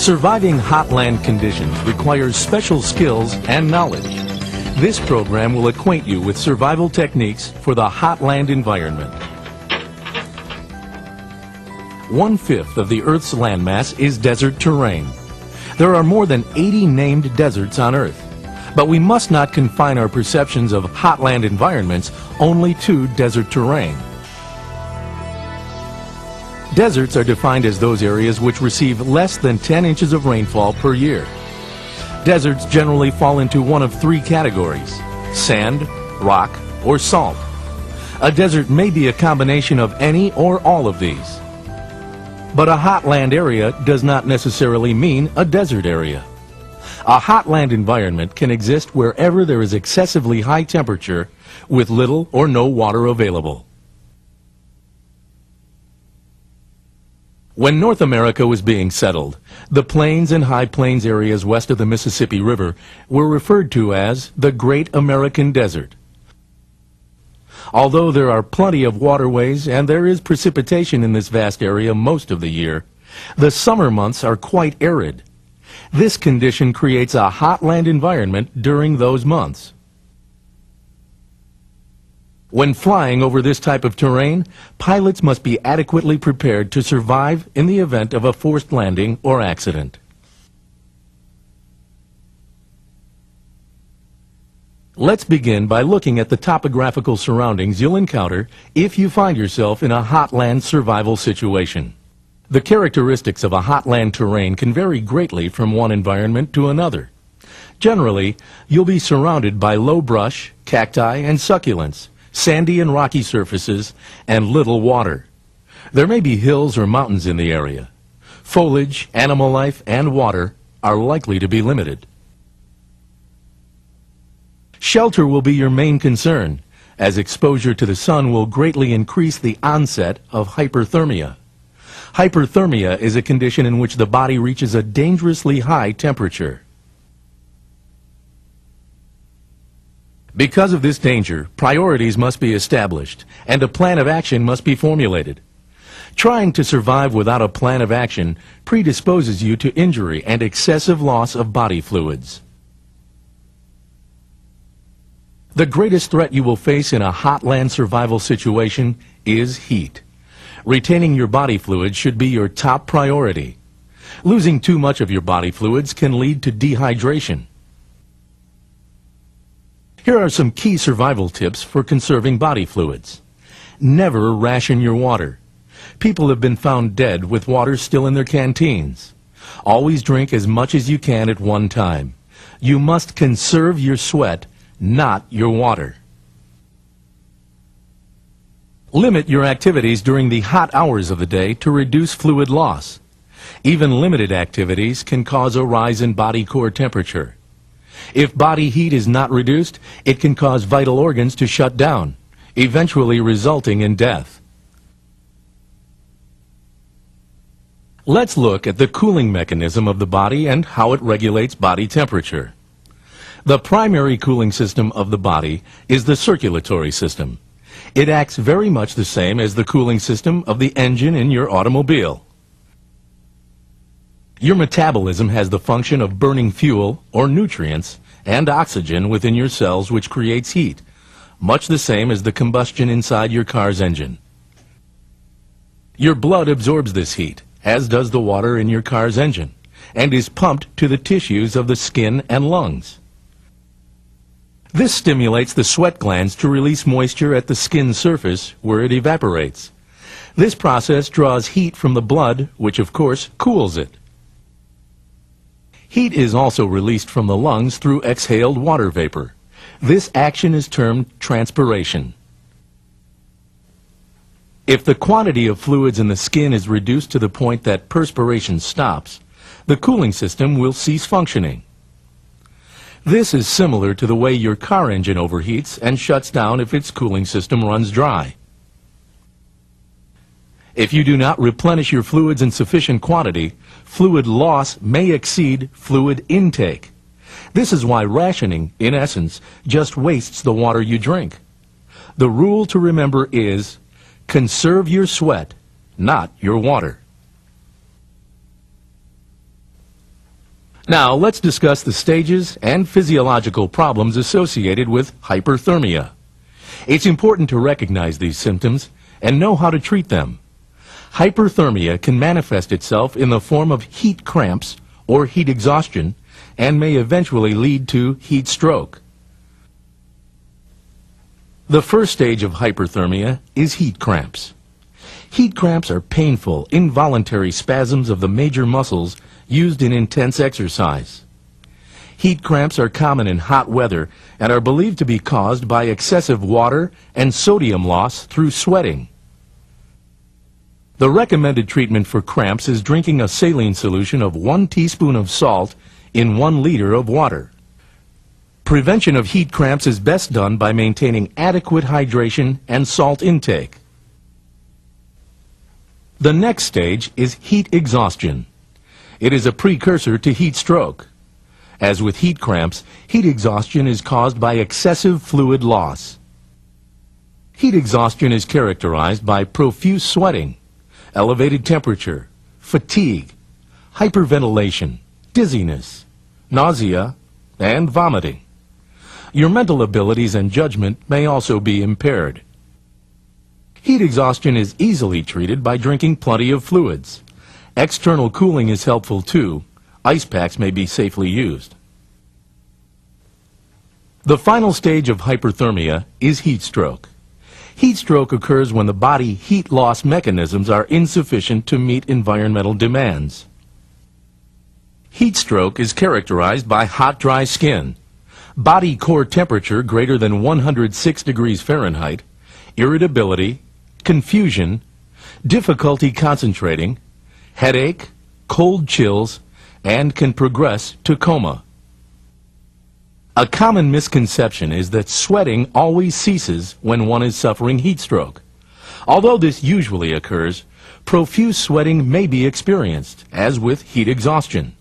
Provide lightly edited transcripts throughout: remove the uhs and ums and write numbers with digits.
Surviving hot land conditions requires special skills and knowledge. This program will acquaint you with survival techniques for the hot land environment. 1/5 of the Earth's landmass is desert terrain. There are more than 80 named deserts on Earth, but we must not confine our perceptions of hot land environments only to desert terrain. Deserts are defined as those areas which receive less than 10 inches of rainfall per year. Deserts generally fall into one of three categories: sand, rock, or salt. A desert may be a combination of any or all of these. But a hot land area does not necessarily mean a desert area. A hot land environment can exist wherever there is excessively high temperature with little or no water available. When North America was being settled, the plains and high plains areas west of the Mississippi River were referred to as the Great American Desert. Although there are plenty of waterways and there is precipitation in this vast area most of the year, the summer months are quite arid. This condition creates a hot land environment during those months. When flying over this type of terrain, pilots must be adequately prepared to survive in the event of a forced landing or accident. Let's begin by looking at the topographical surroundings you'll encounter if you find yourself in a hot land survival situation. The characteristics of a hot land terrain can vary greatly from one environment to another. Generally, you'll be surrounded by low brush, cacti, and succulents, sandy and rocky surfaces, and little water. There may be hills or mountains in the area. Foliage, animal life, and water are likely to be limited. Shelter will be your main concern, as exposure to the sun will greatly increase the onset of hyperthermia. Hyperthermia is a condition in which the body reaches a dangerously high temperature. Because of this danger, priorities must be established, and a plan of action must be formulated. Trying to survive without a plan of action predisposes you to injury and excessive loss of body fluids. The greatest threat you will face in a hot land survival situation is heat. Retaining your body fluids should be your top priority. Losing too much of your body fluids can lead to dehydration. Here are some key survival tips for conserving body fluids. Never ration your water. People have been found dead with water still in their canteens. Always drink as much as you can at one time. You must conserve your sweat, not your water. Limit your activities during the hot hours of the day to reduce fluid loss. Even limited activities can cause a rise in body core temperature. If body heat is not reduced, it can cause vital organs to shut down, eventually resulting in death. Let's look at the cooling mechanism of the body and how it regulates body temperature. The primary cooling system of the body is the circulatory system. It acts very much the same as the cooling system of the engine in your automobile. Your metabolism has the function of burning fuel or nutrients and oxygen within your cells, which creates heat, much the same as the combustion inside your car's engine. Your blood absorbs this heat, as does the water in your car's engine, and is pumped to the tissues of the skin and lungs. This stimulates the sweat glands to release moisture at the skin surface where it evaporates. This process draws heat from the blood, which of course cools it. Heat is also released from the lungs through exhaled water vapor. This action is termed transpiration. If the quantity of fluids in the skin is reduced to the point that perspiration stops, the cooling system will cease functioning. This is similar to the way your car engine overheats and shuts down if its cooling system runs dry. If you do not replenish your fluids in sufficient quantity, fluid loss may exceed fluid intake. This is why rationing, in essence, just wastes the water you drink. The rule to remember is, conserve your sweat, not your water. Now let's discuss the stages and physiological problems associated with hyperthermia. It's important to recognize these symptoms and know how to treat them. Hyperthermia can manifest itself in the form of heat cramps or heat exhaustion and may eventually lead to heat stroke. The first stage of hyperthermia is heat cramps. Heat cramps are painful, involuntary spasms of the major muscles used in intense exercise. Heat cramps are common in hot weather and are believed to be caused by excessive water and sodium loss through sweating. The recommended treatment for cramps is drinking a saline solution of 1 teaspoon of salt in 1 liter of water. Prevention of heat cramps is best done by maintaining adequate hydration and salt intake. The next stage is heat exhaustion. It is a precursor to heat stroke. As with heat cramps, heat exhaustion is caused by excessive fluid loss. Heat exhaustion is characterized by profuse sweating, elevated temperature, fatigue, hyperventilation, dizziness, nausea, and vomiting. Your mental abilities and judgment may also be impaired. Heat exhaustion is easily treated by drinking plenty of fluids. External cooling is helpful too. Ice packs may be safely used. The final stage of hyperthermia is heat stroke. Heat stroke occurs when the body heat loss mechanisms are insufficient to meet environmental demands. Heat stroke is characterized by hot, dry skin, body core temperature greater than 106 degrees Fahrenheit, irritability, confusion, difficulty concentrating, headache, cold chills, and can progress to coma. A common misconception is that sweating always ceases when one is suffering heat stroke. Although this usually occurs, profuse sweating may be experienced, as with heat exhaustion.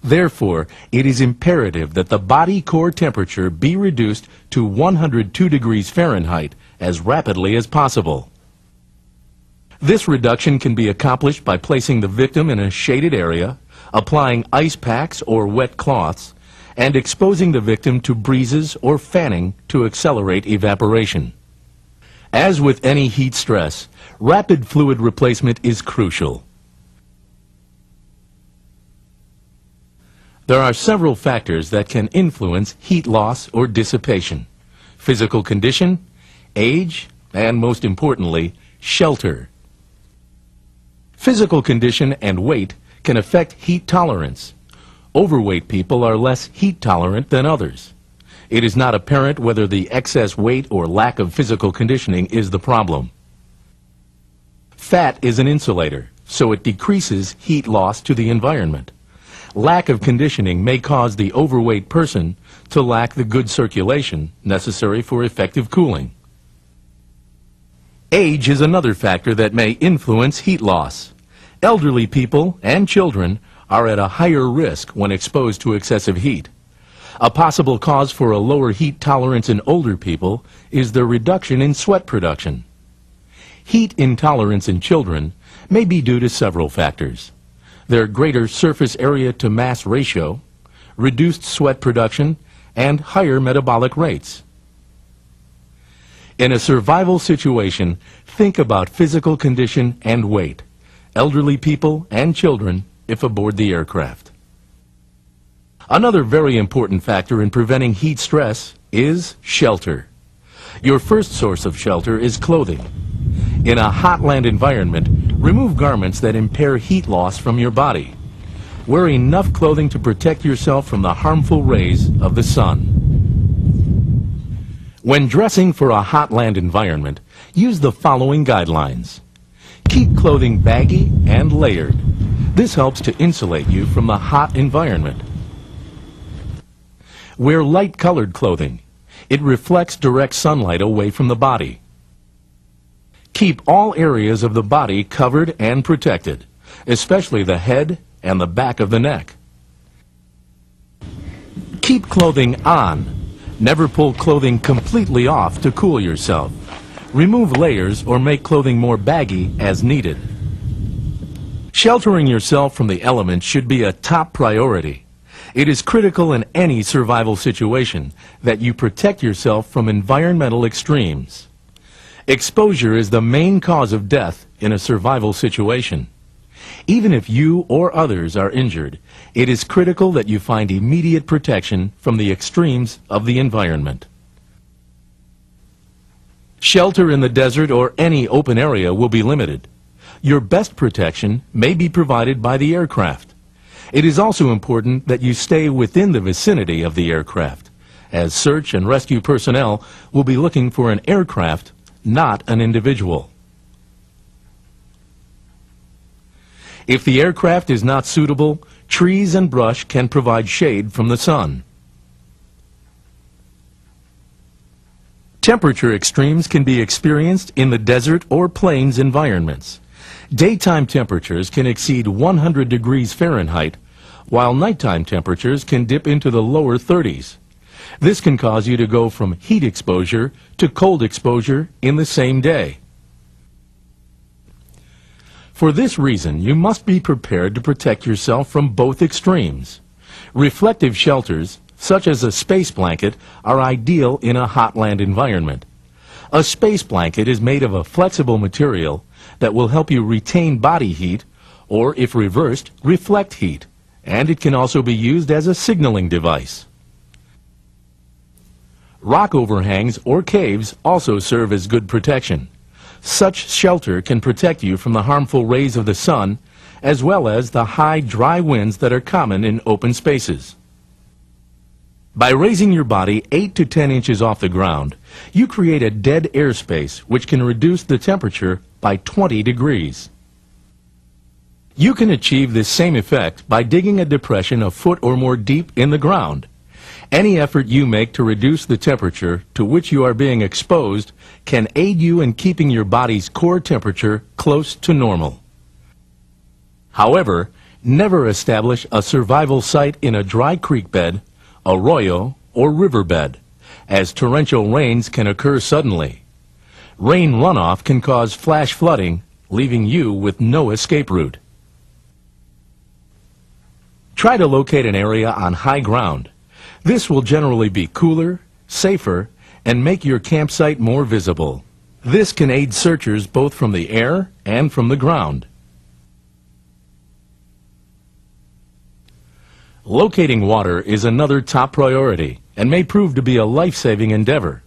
Therefore, it is imperative that the body core temperature be reduced to 102 degrees Fahrenheit as rapidly as possible. This reduction can be accomplished by placing the victim in a shaded area, applying ice packs or wet cloths, and exposing the victim to breezes or fanning to accelerate evaporation. As with any heat stress, rapid fluid replacement is crucial. There are several factors that can influence heat loss or dissipation: physical condition, age, and most importantly, shelter. Physical condition and weight can affect heat tolerance. Overweight people are less heat tolerant than others. It is not apparent whether the excess weight or lack of physical conditioning is the problem. Fat is an insulator, so it decreases heat loss to the environment. Lack of conditioning may cause the overweight person to lack the good circulation necessary for effective cooling. Age is another factor that may influence heat loss. Elderly people and children are at a higher risk when exposed to excessive heat. A possible cause for a lower heat tolerance in older people is the reduction in sweat production. Heat intolerance in children may be due to several factors: their greater surface area to mass ratio, reduced sweat production, and higher metabolic rates. In a survival situation, think about physical condition and weight, elderly people and children if aboard the aircraft. Another very important factor in preventing heat stress is shelter. Your first source of shelter is clothing. In a hot land environment, remove garments that impair heat loss from your body. Wear enough clothing to protect yourself from the harmful rays of the sun. When dressing for a hot land environment, use the following guidelines. Keep clothing baggy and layered. This helps to insulate you from the hot environment. Wear light-colored clothing. It reflects direct sunlight away from the body. Keep all areas of the body covered and protected, especially the head and the back of the neck. Keep clothing on. Never pull clothing completely off to cool yourself. Remove layers or make clothing more baggy as needed. Sheltering yourself from the elements should be a top priority. It is critical in any survival situation that you protect yourself from environmental extremes. Exposure is the main cause of death in a survival situation. Even if you or others are injured, it is critical that you find immediate protection from the extremes of the environment. Shelter in the desert or any open area will be limited. Your best protection may be provided by the aircraft. It is also important that you stay within the vicinity of the aircraft, as search and rescue personnel will be looking for an aircraft, not an individual. If the aircraft is not suitable, trees and brush can provide shade from the sun. Temperature extremes can be experienced in the desert or plains environments. Daytime temperatures can exceed 100 degrees Fahrenheit, while nighttime temperatures can dip into the lower 30s. This can cause you to go from heat exposure to cold exposure in the same day. For this reason, you must be prepared to protect yourself from both extremes. Reflective shelters, such as a space blanket, are ideal in a hotland environment. A space blanket is made of a flexible material that will help you retain body heat, or if reversed, reflect heat, and it can also be used as a signaling device. Rock overhangs or caves also serve as good protection. Such shelter can protect you from the harmful rays of the sun, as well as the high, dry winds that are common in open spaces. By raising your body 8 to 10 inches off the ground, you create a dead airspace which can reduce the temperature by 20 degrees. You can achieve this same effect by digging a depression a foot or more deep in the ground. Any effort you make to reduce the temperature to which you are being exposed can aid you in keeping your body's core temperature close to normal. However, never establish a survival site in a dry creek bed, arroyo, or riverbed, as torrential rains can occur suddenly. Rain runoff can cause flash flooding, leaving you with no escape route. Try to locate an area on high ground. This will generally be cooler, safer, and make your campsite more visible. This can aid searchers both from the air and from the ground. Locating water is another top priority and may prove to be a life-saving endeavor.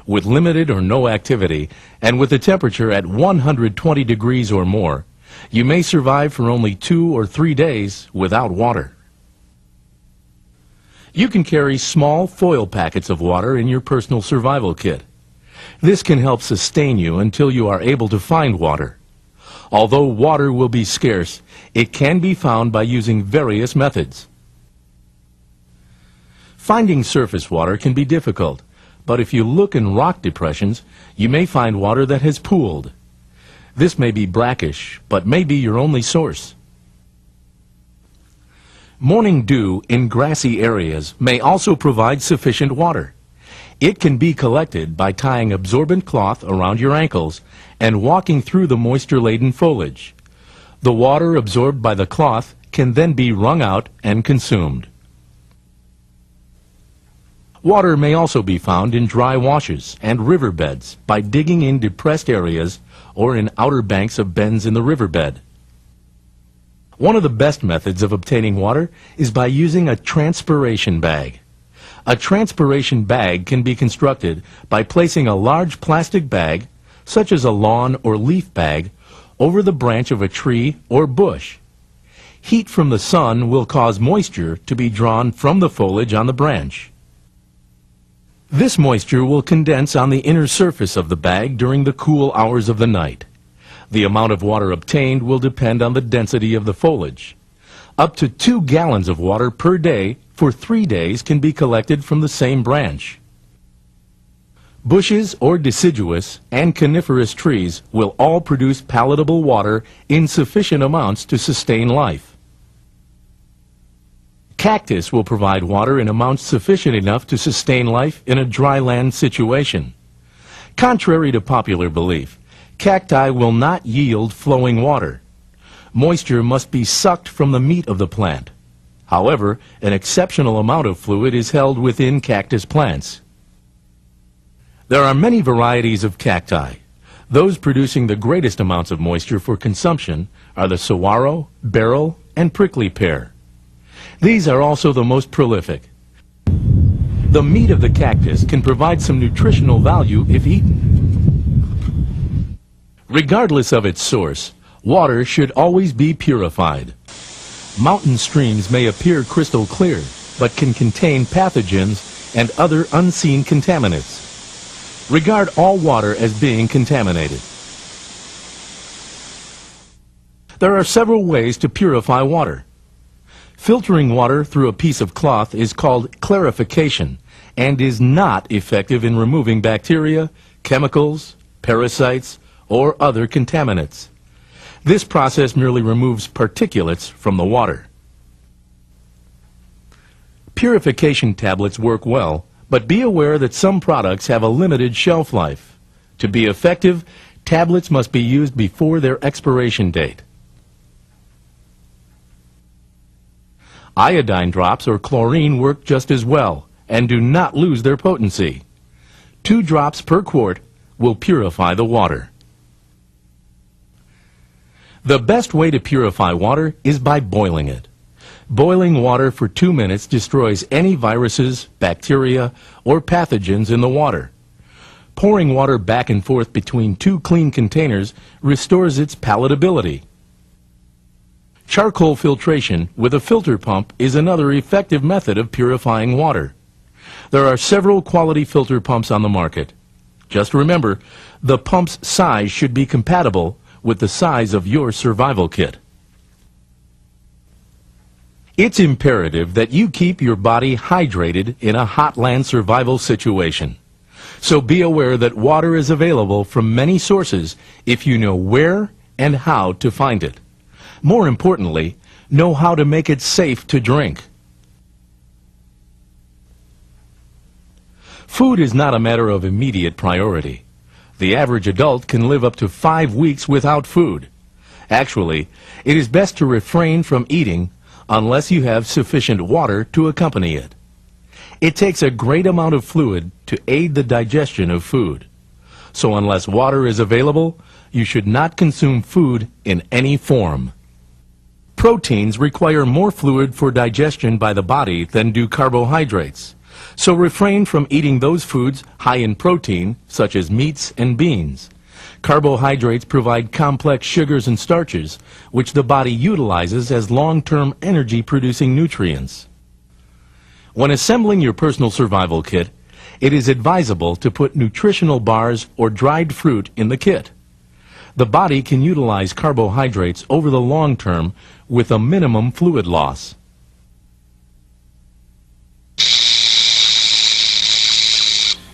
With limited or no activity, and with a temperature at 120 degrees or more, you may survive for only 2 or 3 days without water. You can carry small foil packets of water in your personal survival kit. This can help sustain you until you are able to find water. Although water will be scarce, it can be found by using various methods. Finding surface water can be difficult, but if you look in rock depressions, you may find water that has pooled. This may be brackish, but may be your only source. Morning dew in grassy areas may also provide sufficient water. It can be collected by tying absorbent cloth around your ankles and walking through the moisture-laden foliage. The water absorbed by the cloth can then be wrung out and consumed. Water may also be found in dry washes and riverbeds by digging in depressed areas or in outer banks of bends in the riverbed. One of the best methods of obtaining water is by using a transpiration bag. A transpiration bag can be constructed by placing a large plastic bag, such as a lawn or leaf bag, over the branch of a tree or bush. Heat from the sun will cause moisture to be drawn from the foliage on the branch. This moisture will condense on the inner surface of the bag during the cool hours of the night. The amount of water obtained will depend on the density of the foliage. Up to 2 gallons of water per day for 3 days can be collected from the same branch. Bushes or deciduous and coniferous trees will all produce palatable water in sufficient amounts to sustain life. Cactus will provide water in amounts sufficient enough to sustain life in a dry land situation. Contrary to popular belief, cacti will not yield flowing water. Moisture must be sucked from the meat of the plant. However, an exceptional amount of fluid is held within cactus plants. There are many varieties of cacti. Those producing the greatest amounts of moisture for consumption are the saguaro, beryl, and prickly pear. These are also the most prolific. The meat of the cactus can provide some nutritional value if eaten. Regardless of its source, water should always be purified. Mountain streams may appear crystal clear, but can contain pathogens and other unseen contaminants. Regard all water as being contaminated. There are several ways to purify water. Filtering water through a piece of cloth is called clarification and is not effective in removing bacteria, chemicals, parasites, or other contaminants. This process merely removes particulates from the water. Purification tablets work well, but be aware that some products have a limited shelf life. To be effective, tablets must be used before their expiration date. Iodine drops or chlorine work just as well and do not lose their potency. 2 drops per quart will purify the water. The best way to purify water is by boiling it. Boiling water for 2 minutes destroys any viruses, bacteria, or pathogens in the water. Pouring water back and forth between 2 clean containers restores its palatability. Charcoal filtration with a filter pump is another effective method of purifying water. There are several quality filter pumps on the market. Just remember, the pump's size should be compatible with the size of your survival kit. It's imperative that you keep your body hydrated in a hot land survival situation. So be aware that water is available from many sources if you know where and how to find it. More importantly, know how to make it safe to drink. Food is not a matter of immediate priority. The average adult can live up to 5 weeks without food. Actually, it is best to refrain from eating unless you have sufficient water to accompany it. It takes a great amount of fluid to aid the digestion of food. So unless water is available, you should not consume food in any form. Proteins require more fluid for digestion by the body than do carbohydrates. So refrain from eating those foods high in protein, such as meats and beans. Carbohydrates provide complex sugars and starches, which the body utilizes as long-term energy-producing nutrients. When assembling your personal survival kit, it is advisable to put nutritional bars or dried fruit in the kit. The body can utilize carbohydrates over the long term with a minimum fluid loss.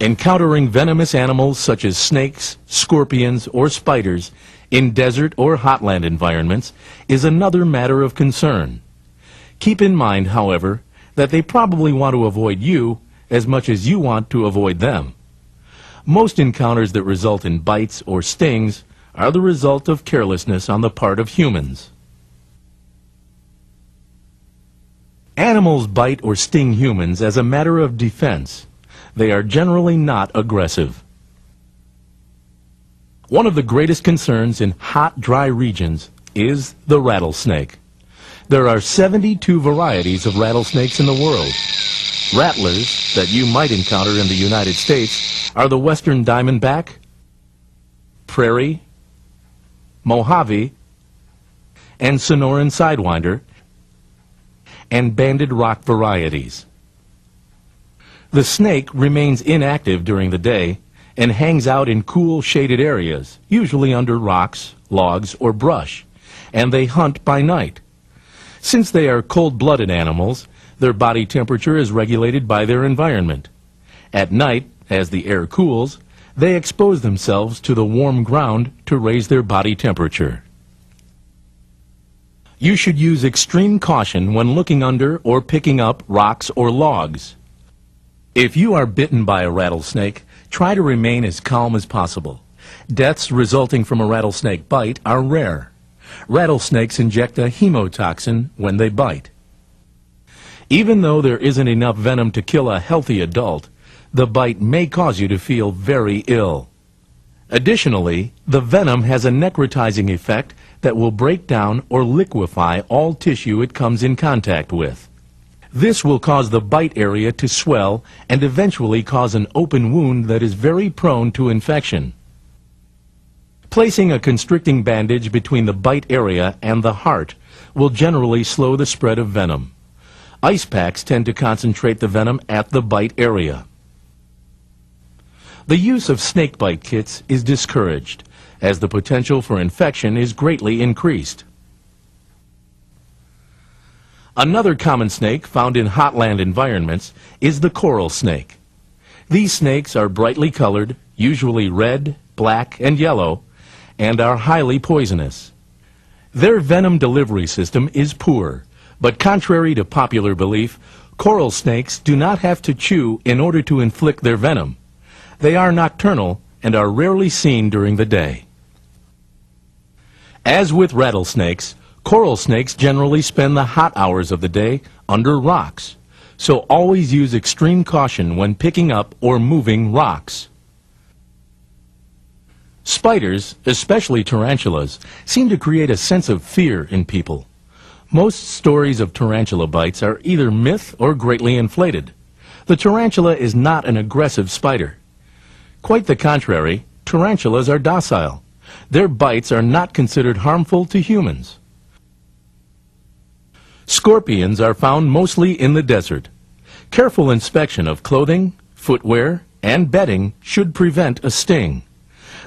Encountering venomous animals such as snakes, scorpions, or spiders in desert or hotland environments is another matter of concern. Keep in mind, however, that they probably want to avoid you as much as you want to avoid them. Most encounters that result in bites or stings are the result of carelessness on the part of humans. Animals bite or sting humans as a matter of defense. They are generally not aggressive. One of the greatest concerns in hot, dry regions is the rattlesnake. There are 72 varieties of rattlesnakes in the world. Rattlers that you might encounter in the United States are the western diamondback, prairie, Mojave, and Sonoran sidewinder, and banded rock varieties. The snake remains inactive during the day and hangs out in cool, shaded areas, usually under rocks, logs, or brush, and they hunt by night. Since they are cold-blooded animals, their body temperature is regulated by their environment. At night, as the air cools, they expose themselves to the warm ground to raise their body temperature. You should use extreme caution when looking under or picking up rocks or logs. If you are bitten by a rattlesnake, try to remain as calm as possible. Deaths resulting from a rattlesnake bite are rare. Rattlesnakes inject a hemotoxin when they bite. Even though there isn't enough venom to kill a healthy adult, the bite may cause you to feel very ill. Additionally, the venom has a necrotizing effect that will break down or liquefy all tissue it comes in contact with. This will cause the bite area to swell and eventually cause an open wound that is very prone to infection. Placing a constricting bandage between the bite area and the heart will generally slow the spread of venom. Ice packs tend to concentrate the venom at the bite area. The use of snakebite kits is discouraged, as the potential for infection is greatly increased. Another common snake found in hotland environments is the coral snake. These snakes are brightly colored, usually red, black, and yellow, and are highly poisonous. Their venom delivery system is poor, but contrary to popular belief, coral snakes do not have to chew in order to inflict their venom. They are nocturnal and are rarely seen during the day. As with rattlesnakes, coral snakes generally spend the hot hours of the day under rocks, so always use extreme caution when picking up or moving rocks. Spiders, especially tarantulas, seem to create a sense of fear in people. Most stories of tarantula bites are either myth or greatly inflated. The tarantula is not an aggressive spider. Quite the contrary, tarantulas are docile. Their bites are not considered harmful to humans. Scorpions are found mostly in the desert. Careful inspection of clothing, footwear, and bedding should prevent a sting.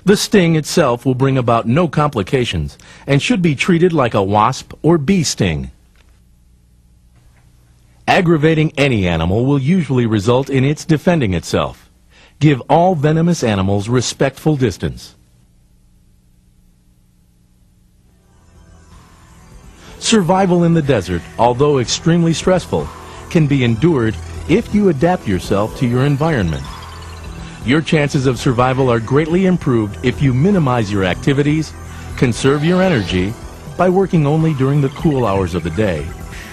The sting itself will bring about no complications and should be treated like a wasp or bee sting. Aggravating any animal will usually result in its defending itself. Give all venomous animals respectful distance. Survival in the desert, although extremely stressful, can be endured if you adapt yourself to your environment. Your chances of survival are greatly improved if you minimize your activities, conserve your energy by working only during the cool hours of the day,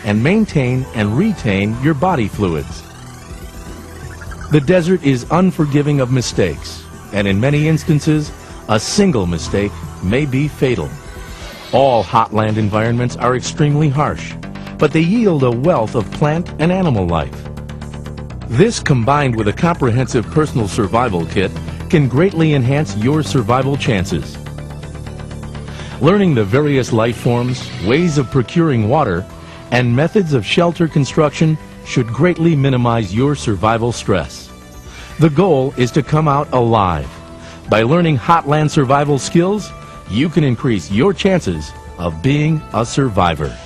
and maintain and retain your body fluids. The desert is unforgiving of mistakes, and in many instances, a single mistake may be fatal. All hotland environments are extremely harsh, but they yield a wealth of plant and animal life. This, combined with a comprehensive personal survival kit, can greatly enhance your survival chances. Learning the various life forms, ways of procuring water, and methods of shelter construction should greatly minimize your survival stress. The goal is to come out alive. By learning hotland survival skills, you can increase your chances of being a survivor.